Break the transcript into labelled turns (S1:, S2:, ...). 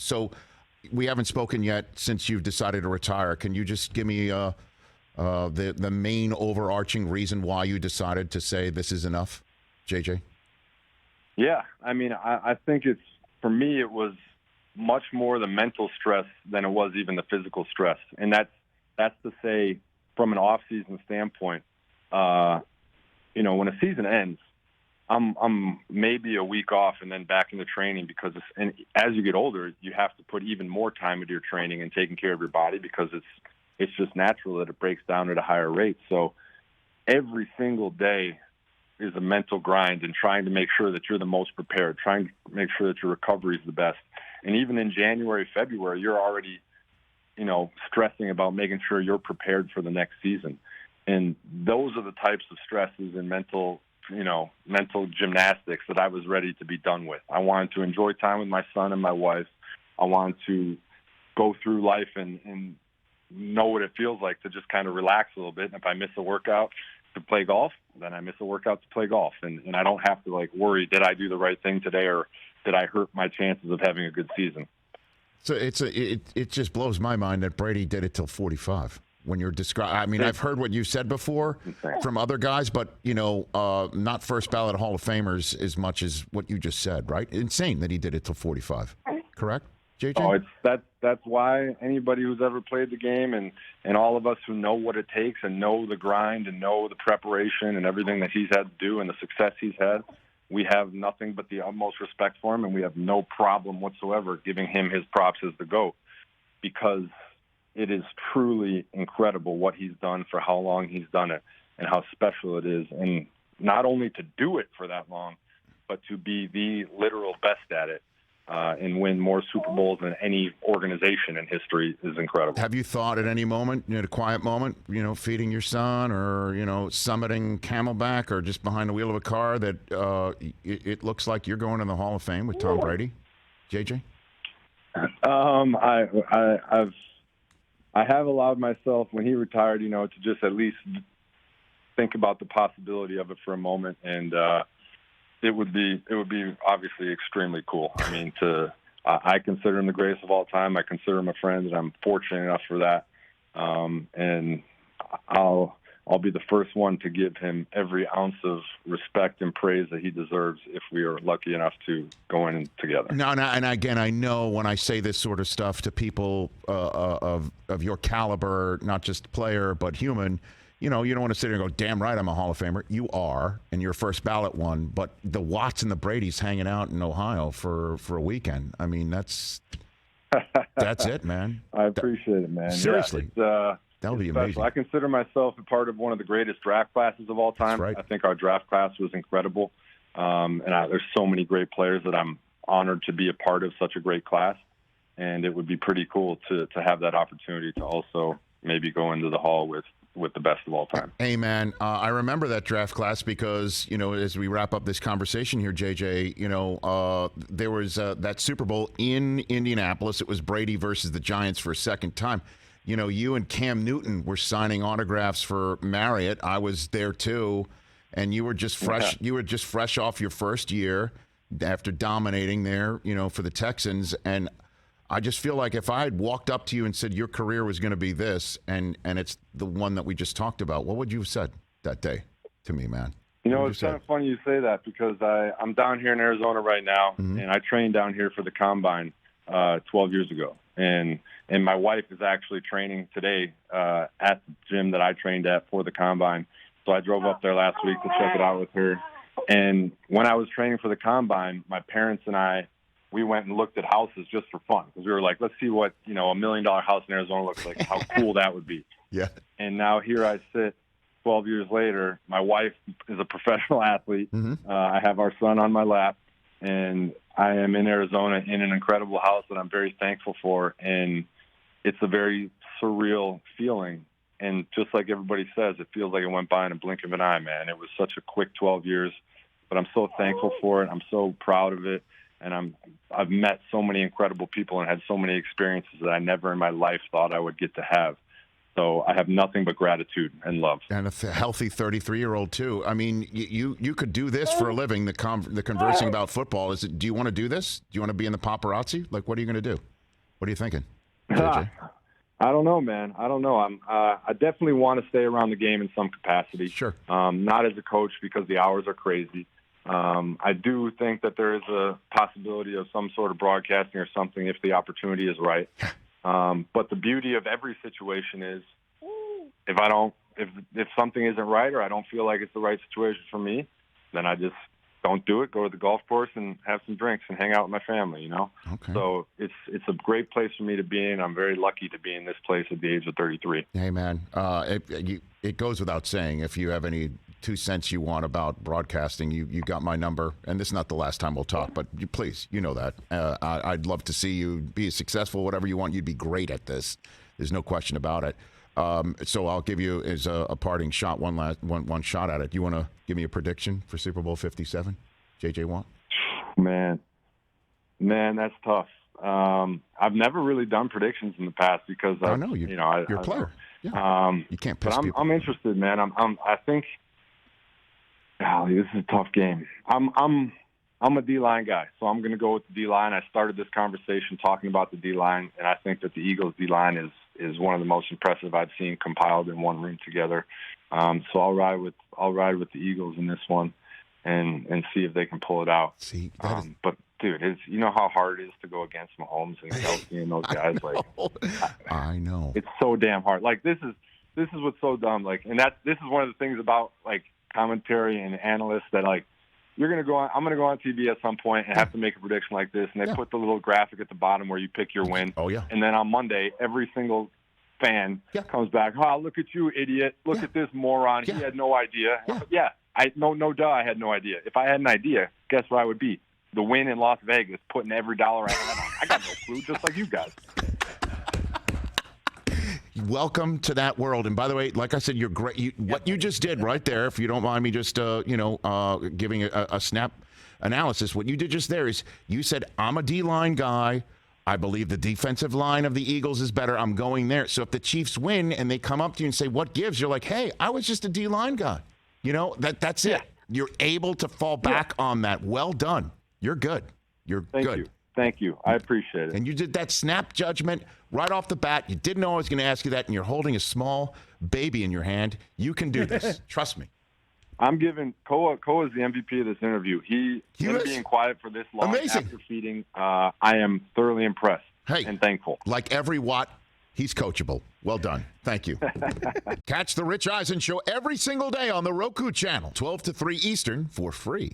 S1: So we haven't spoken yet since you've decided to retire. Can you just give me the main overarching reason why you decided to say this is enough, JJ?
S2: Yeah, I mean, I think for me, it was much more the mental stress than it was even the physical stress. And that's to say, from an off-season standpoint, when a season ends, I'm maybe a week off and then back into training because and as you get older, you have to put even more time into your training and taking care of your body because it's just natural that it breaks down at a higher rate. So every single day is a mental grind and trying to make sure that you're the most prepared, trying to make sure that your recovery is the best. And even in January, February, you're already, stressing about making sure you're prepared for the next season. And those are the types of stresses and mental gymnastics that I was ready to be done with. I wanted to enjoy time with my son and my wife. I wanted to go through life and know what it feels like to just kind of relax a little bit. And if I miss a workout to play golf, then I miss a workout to play golf. And I don't have to worry, did I do the right thing today or did I hurt my chances of having a good season?
S1: So it just blows my mind that Brady did it till 45. When you're describing, I mean, I've heard what you said before from other guys, but not first ballot Hall of Famers as much as what you just said, right? Insane that he did it till 45. Correct, JJ?
S2: Oh, that's why anybody who's ever played the game and all of us who know what it takes and know the grind and know the preparation and everything that he's had to do and the success he's had, we have nothing but the utmost respect for him, and we have no problem whatsoever giving him his props as the GOAT because it is truly incredible what he's done for how long he's done it and how special it is. And not only to do it for that long, but to be the literal best at it and win more Super Bowls than any organization in history is incredible.
S1: Have you thought at any moment, a quiet moment, feeding your son or, summiting Camelback or just behind the wheel of a car that it looks like you're going in the Hall of Fame with Tom Brady? JJ?
S2: I have allowed myself when he retired, to just at least think about the possibility of it for a moment, and it would be obviously extremely cool. I mean, I consider him the greatest of all time. I consider him a friend, and I'm fortunate enough for that. And I'll be the first one to give him every ounce of respect and praise that he deserves if we are lucky enough to go in together.
S1: No, and again, I know when I say this sort of stuff to people of your caliber, not just player, but human, you don't want to sit here and go, damn right, I'm a Hall of Famer. You are, and you're first ballot one, but the Watts and the Bradys hanging out in Ohio for a weekend. I mean, that's it, man.
S2: I appreciate it, man.
S1: Seriously.
S2: Yeah,
S1: that would be amazing.
S2: I consider myself a part of one of the greatest draft classes of all time.
S1: That's right.
S2: I think our draft class was incredible. There's so many great players that I'm honored to be a part of such a great class. And it would be pretty cool to have that opportunity to also maybe go into the Hall with the best of all time.
S1: Hey, man, I remember that draft class because, as we wrap up this conversation here, JJ, there was that Super Bowl in Indianapolis. It was Brady versus the Giants for a second time. You and Cam Newton were signing autographs for Marriott. I was there too, and you were just fresh. You were just fresh off your first year after dominating there, for the Texans. And I just feel like if I had walked up to you and said your career was going to be this, and it's the one that we just talked about, what would you have said that day to me, man?
S2: It's kind of funny you say that because I'm down here in Arizona right now, and I trained down here for the Combine 12 years ago. And my wife is actually training today at the gym that I trained at for the Combine. So I drove up there last week to check it out with her. And when I was training for the Combine, my parents and we went and looked at houses just for fun because we were like, let's see what, $1 million house in Arizona looks like, how cool that would be.
S1: Yeah.
S2: And now here I sit 12 years later. My wife is a professional athlete. I have our son on my lap, and I am in Arizona in an incredible house that I'm very thankful for. And it's a very surreal feeling. And just like everybody says, it feels like it went by in a blink of an eye, man. It was such a quick 12 years, but I'm so thankful for it. I'm so proud of it. And I've met so many incredible people and had so many experiences that I never in my life thought I would get to have. So I have nothing but gratitude and love.
S1: And a healthy 33-year-old too. I mean, you could do this for a living. The conversing about football. Do you want to do this? Do you want to be in the paparazzi? Like, what are you going to do? What are you thinking, JJ?
S2: I don't know, man. I don't know. I definitely want to stay around the game in some capacity.
S1: Sure.
S2: Not as a coach because the hours are crazy. I do think that there is a possibility of some sort of broadcasting or something if the opportunity is right. But the beauty of every situation is if something isn't right or I don't feel like it's the right situation for me, then I just don't do it. Go to the golf course and have some drinks and hang out with my family.
S1: Okay.
S2: So it's a great place for me to be in. I'm very lucky to be in this place at the age of 33.
S1: Hey, man, it goes without saying, if you have any 2 cents you want about broadcasting, you got my number. And this is not the last time we'll talk, but please, you know that. I'd love to see you be successful, whatever you want. You'd be great at this. There's no question about it. So I'll give you as a parting shot, one shot at it. You want to give me a prediction for Super Bowl 57, JJ Watt?
S2: Man, that's tough. I've never really done predictions in the past because
S1: I know you're a player. Yeah. You can't piss
S2: but
S1: people.
S2: I'm interested, man. I think. Golly, this is a tough game. I'm a D-line guy, so I'm going to go with the D-line. I started this conversation talking about the D-line, and I think that the Eagles' D-line is one of the most impressive I've seen compiled in one room together. So I'll ride with the Eagles in this one, and see if they can pull it out.
S1: See,
S2: but dude, you know how hard it is to go against Mahomes and Kelsey and those guys.
S1: I know
S2: it's so damn hard. Like this is what's so dumb. Like, and this is one of the things about like commentary and analysts that like. I'm going to go on TV at some point and have to make a prediction like this, and they put the little graphic at the bottom where you pick your win.
S1: Oh, yeah.
S2: And then on Monday, every single fan comes back, look at you, idiot. Look at this moron. He had no idea. No duh, I had no idea. If I had an idea, guess where I would be? The win in Las Vegas, putting every dollar I had on. I got no clue, just like you guys.
S1: Welcome to that world. And by the way, like I said, you're great. What you just did right there, if you don't mind me just, giving a snap analysis, what you did just there is you said, I'm a D-line guy. I believe the defensive line of the Eagles is better. I'm going there. So if the Chiefs win and they come up to you and say, what gives? You're like, hey, I was just a D-line guy. That's it. You're able to fall back on that. Well done. You're good.
S2: Thank you. I appreciate it.
S1: And you did that snap judgment right off the bat. You didn't know I was going to ask you that, and you're holding a small baby in your hand. You can do this. Trust me.
S2: I'm giving Koa is the MVP of this interview. He being quiet for this long after feeding. I am thoroughly impressed and thankful.
S1: Like every Watt, he's coachable. Well done. Thank you. Catch the Rich Eisen Show every single day on the Roku channel, 12 to 3 Eastern, for free.